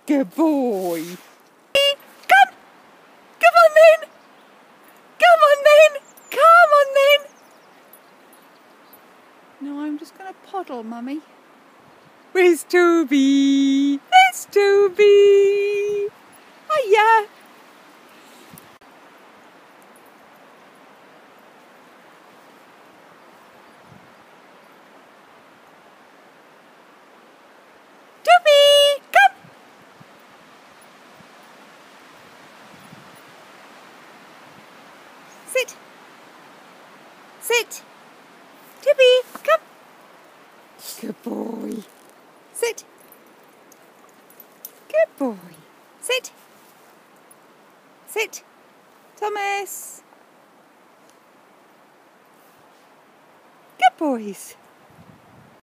Good boy. Come! Come on then! Come on then! Come on then! No, I'm just going to poddle, Mummy. Where's Toby? There's Toby! Hiya! Toby! Come! Sit! Sit! Toby, come! Good boy. Sit. Good boy. Sit. Sit. Thomas. Good boys.